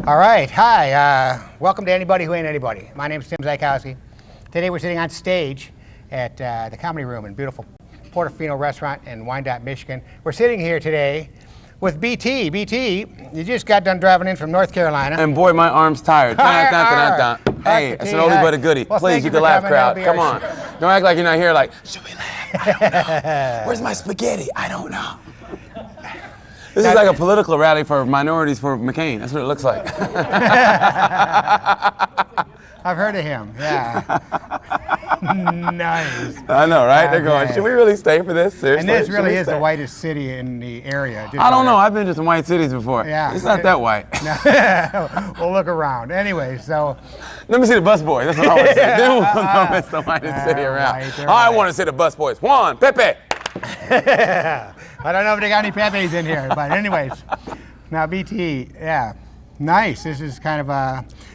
All right, hi. Welcome to Anybody Who Ain't Anybody. My name is Tim Zajkowski. Today we're sitting on stage at the Comedy Room in beautiful Portofino Restaurant in Wyandotte, Michigan. We're sitting here today with BT. BT, you just got done driving in from North Carolina. And boy, my arm's tired. Hey, it's an oldie but a goodie. Well, please, you can laugh, crowd. Come on. Don't act like you're not here like, should we laugh? I don't know. Where's my spaghetti? I don't know. This is like a political rally for minorities for McCain. That's what it looks like. I've heard of him, yeah. Nice. I know, right? They're going, should we really stay for this? Seriously? And this really is the whitest city in the area. I don't know. I've been to some white cities before. Yeah. It's not that white. No. We'll look around. Anyway, so. Let me see the bus boys. That's what I always say. Then we'll know it's the whitest city around. Right, I want to see the bus boys. Juan, Pepe. I don't know if they got any Pepes in here, but anyways. Now, BT, yeah. Nice. This is kind of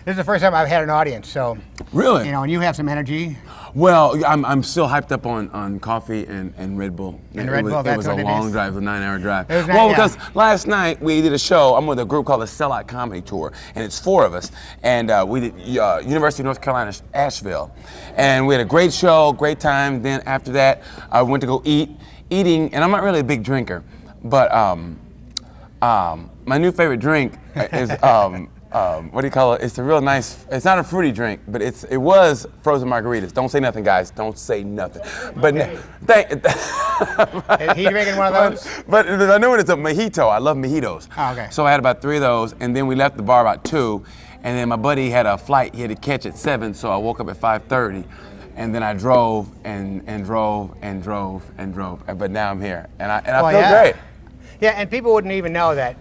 this is the first time I've had an audience, so. Really? You know, and you have some energy. Well, I'm still hyped up on coffee and Red Bull. And Red Bull, that's what it is. It was a long drive, a 9-hour drive. Because last night we did a show. I'm with a group called the Sellout Comedy Tour, and it's 4 of us. And we did University of North Carolina, Asheville. And we had a great show, great time. Then after that, I went to go eating, and I'm not really a big drinker, but my new favorite drink is what do you call it? It's a real nice. It's not a fruity drink, but it was frozen margaritas. Don't say nothing, guys. Don't say nothing. But is he drinking one of those? But I know it's a mojito. I love mojitos. Oh, okay. So I had about 3 of those, and then we left the bar about 2, and then my buddy had a flight he had to catch at 7, so I woke up at 5:30. And then I drove and drove and drove and drove, but now I'm here, and I feel great. Yeah, and people wouldn't even know that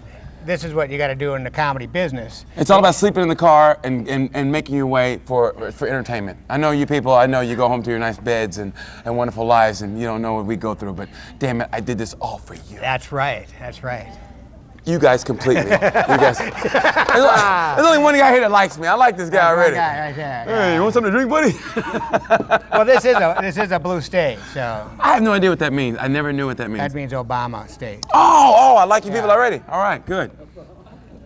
this is what you got to do in the comedy business. It's all about sleeping in the car and making your way for entertainment. I know you people. I know you go home to your nice beds and wonderful lives, and you don't know what we go through. But damn it, I did this all for you. That's right. That's right. You guys complete me. You guys. There's only one guy here that likes me. I like this guy already. One guy right there. Hey, you want something to drink, buddy? Well, this is a blue stage, so. I have no idea what that means. I never knew what that means. That means Obama stage. Oh, I like you people already. All right, good.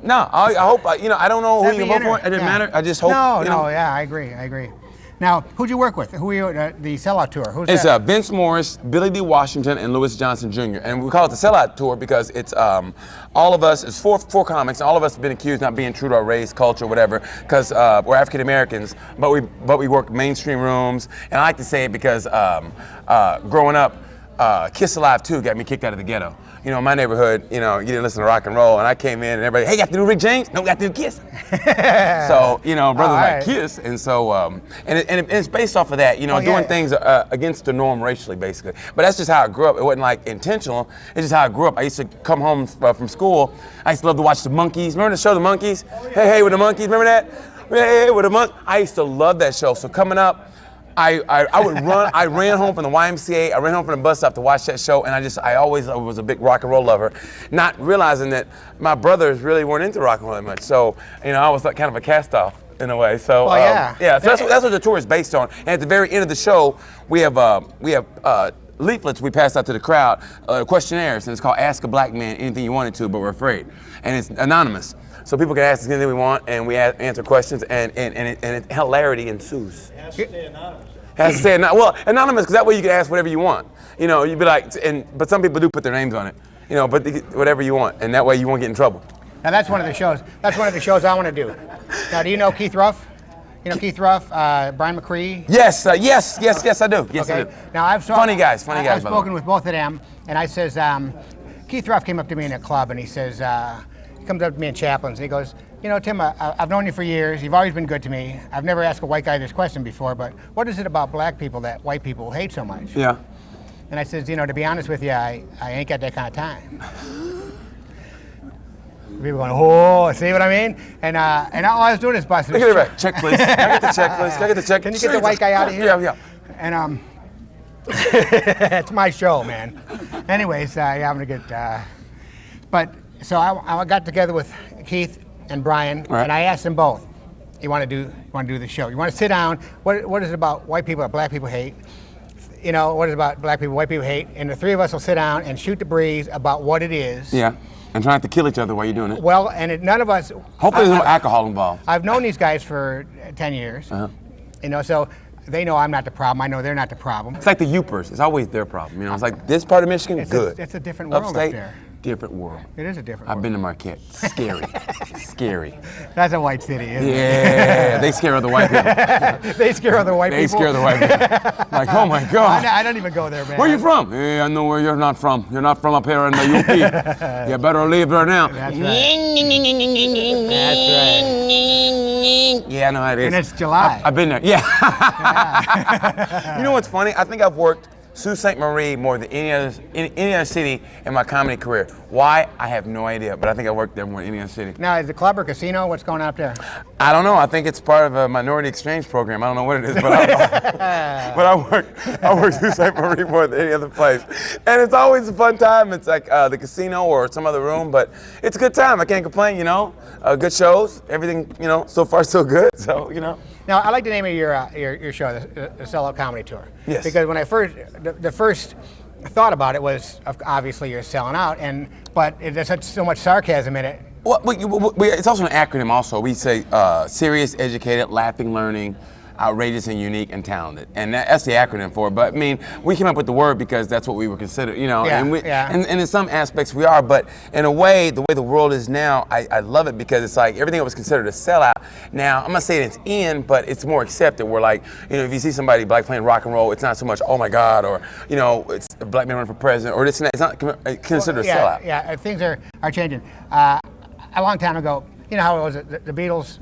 No, I hope, I don't know who you vote for. It didn't matter. I just hope. Yeah, I agree. Now, who'd you work with? Who are you, the Sellout Tour? Who's that? It's Vince Morris, Billy D. Washington, and Louis Johnson Jr. And we call it the Sellout Tour because it's all of us, it's four comics, and all of us have been accused of not being true to our race, culture, whatever, because we're African Americans, but we work mainstream rooms. And I like to say it because growing up, Kiss Alive 2 got me kicked out of the ghetto. You know, in my neighborhood, you didn't listen to rock and roll, and I came in and everybody, hey, got to do Rick James? No, got to do Kiss. So, brothers like Kiss, and so, and it's based off of that, doing things against the norm racially, basically. But that's just how I grew up. It wasn't like intentional. It's just how I grew up. I used to come home from school. I used to love to watch the Monkees. Remember the show, The Monkees? Hey, with the Monkees. Remember that? Hey, with the Monkees. I used to love that show. So coming up, I would run. I ran home from the YMCA. I ran home from the bus stop to watch that show, and I always was a big rock and roll lover, not realizing that my brothers really weren't into rock and roll that much. So I was like kind of a cast off in a way. So So that's what the tour is based on. And at the very end of the show, we have leaflets we pass out to the crowd, questionnaires, and it's called Ask a Black Man Anything You Wanted To, but We're Afraid, and it's anonymous. So people can ask us anything we want, and we answer questions, and hilarity ensues. It has to stay anonymous. It has to stay anonymous, because that way you can ask whatever you want. You'd be like, but some people do put their names on it. But whatever you want, and that way you won't get in trouble. Now that's one of the shows. That's one of the shows I want to do. Now, do you know Keith Ruff? You know Keith Ruff, Brian McCree? Yes, I do. Yes, I do. Now I've funny guys. I've spoken with both of them, and I says, Keith Ruff came up to me in a club, and he says. He comes up to me in Chaplin's and he goes, Tim, I've known you for years. You've always been good to me. I've never asked a white guy this question before, but what is it about black people that white people hate so much? Yeah. And I says, to be honest with you, I ain't got that kind of time. People going, oh, see what I mean? And all I was doing is busting. Look at it right. Check, please. Can I get the check, please? Can I get the check? Can you get the white guy out of here? Yeah. And it's my show, man. Anyways, I'm gonna get. So I got together with Keith and Brian, and I asked them both, you want to do the show? You want to sit down? What is it about white people that black people hate? What is it about black people white people hate? And the 3 of us will sit down and shoot the breeze about what it is. Yeah. And trying to kill each other while you're doing it. Well, and none of us. Hopefully there's no alcohol involved. I've known these guys for 10 years. You know, so they know I'm not the problem. I know they're not the problem. It's like the Yoopers. It's always their problem. You know, it's like this part of Michigan, good. It's a different world Upstate, up there. different world. It is a different I've world. been to Marquette. Scary. Scary. That's a white city, isn't Yeah, they scare other white people. it? They scare other white They people. scare the white people. Like, oh my God. I don't even go there, man. Where you from? Hey, I know where you're not from. You're not from up here in the UP. You better leave there now. That's right. That's right. Yeah, I know how it is. And it's July. I've been there. Yeah. You know what's funny? I think I've worked Sault Ste. Marie more than any other city in my comedy career. Why? I have no idea, but I think I worked there more than any other city. Now, is the club or casino? What's going on up there? I don't know. I think it's part of a minority exchange program. I don't know what it is, but I work Sault Ste. Marie more than any other place. And it's always a fun time. It's like the casino or some other room, but it's a good time. I can't complain, you know. Good shows. Everything, you know, so far so good. So, you know. Now, I like the name of your show, the Sellout Comedy Tour. Yes. Because when I the first thought about it was obviously you're selling out, but there's so much sarcasm in it. Well, it's also an acronym. Also, we say serious, educated, laughing, learning, outrageous, and unique, and talented, and that's the acronym for it. But I mean, we came up with the word because that's what we were considered, you know. Yeah, and in some aspects we are, but in a way, the way the world is now, I love it because it's like everything that was considered a sellout. Now I'm not saying it's in, but it's more accepted. We're like, you know, if you see somebody black playing rock and roll, it's not so much, oh my God, or you know, it's a black man running for president, or this and that. It's not considered a sellout. Yeah, things are changing. A long time ago, you know how it was the Beatles.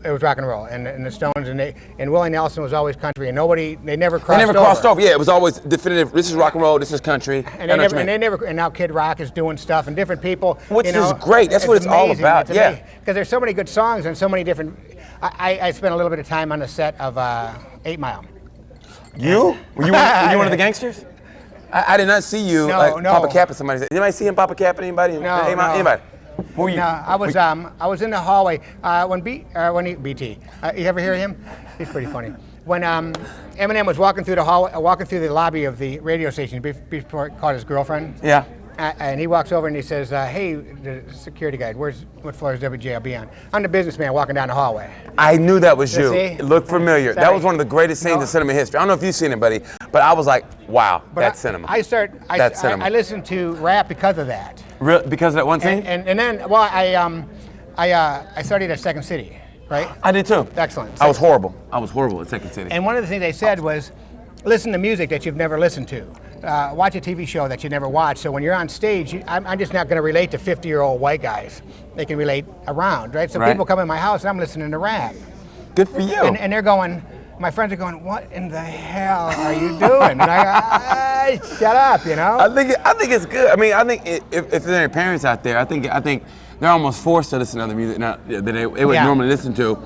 It was rock and roll, and the Stones, and Willie Nelson was always country, and they never crossed over. Yeah, it was always definitive. This is rock and roll. This is country. And now Kid Rock is doing stuff, and different people. Which is great. That's what it's all about. Yeah, because there's so many good songs and so many different. I spent a little bit of time on the set of 8 Mile. You? Were you one of the gangsters? I did not see you No. Papa Cap and somebody. Did anybody see him Papa Cap? Anybody? No. Anybody? Who are you? No, I was in the hallway when BT. You ever hear him? He's pretty funny. When Eminem was walking through the hallway, walking through the lobby of the radio station before he caught his girlfriend. Yeah. And he walks over and he says, "Hey, the security guard, what floor is WJLB on?" I'm the businessman walking down the hallway. I knew that was you. See? It looked familiar. Sorry. That was one of the greatest scenes in cinema history. I don't know if you've seen it, buddy, but I was like, wow, that's cinema. That's cinema. I listened to rap because of that. Because of that one scene? And then, well, I studied at Second City, right? I did too. Excellent. I was horrible. at Second City. And one of the things they said was, listen to music that you've never listened to. Watch a TV show that you never watched. So when you're on stage, I'm just not going to relate to 50-year-old white guys. They can relate around, right? So people come in my house and I'm listening to rap. Good for you. And they're going, my friends are going, what in the hell are you doing? And I go, shut up, you know? I think it's good. I mean, I think if there are any parents out there, I think they're almost forced to listen to other music now that they would normally listen to.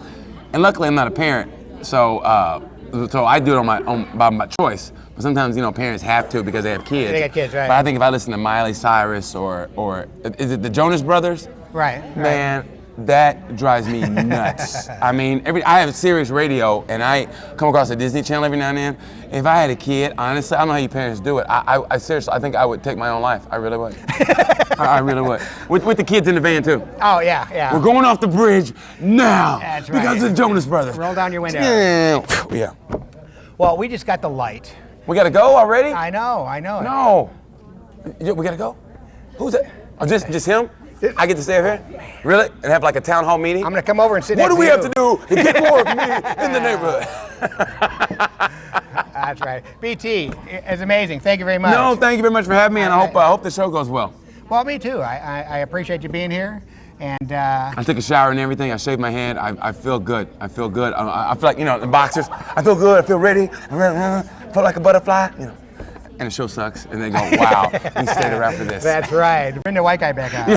And luckily, I'm not a parent, so I do it by my choice. But sometimes, you know, parents have to because they have kids. They got kids, right? But I think if I listen to Miley Cyrus or is it the Jonas Brothers? Right. Man, that drives me nuts. I mean, I have Sirius Radio, and I come across a Disney Channel every now and then. If I had a kid, honestly, I don't know how you parents do it. I seriously, I think I would take my own life. I really would. I really would. With the kids in the van too. Oh yeah. We're going off the bridge now. That's right. Because of the Jonas Brothers. Roll down your window. Yeah. Well, we just got the light. We gotta go already? I know. No. We gotta go? Who's that? Oh, just him? I get to stay up here? Really? And have like a town hall meeting? I'm gonna come over and sit next What to do we you. have to do to get more of me in the neighborhood? That's right. BT, it's amazing. Thank you very much. No, thank you very much for having me, and I hope the show goes well. Well, me too. I appreciate you being here. And I took a shower and everything. I shaved my head. I feel good. I feel good. I feel like, you know, the boxers. I feel good. I feel ready. I feel like a butterfly. You know. And the show sucks. And they go, wow, we stayed around for this. That's right. Bring the white guy back out.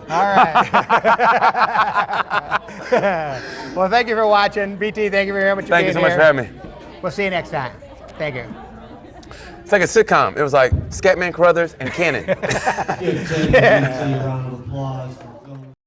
All right. Well, thank you for watching. BT, thank you very much for being here. Thank you so much for having me. We'll see you next time. Thank you. It's like a sitcom. It was like Scatman Crothers and Cannon. Give Ted a round of applause.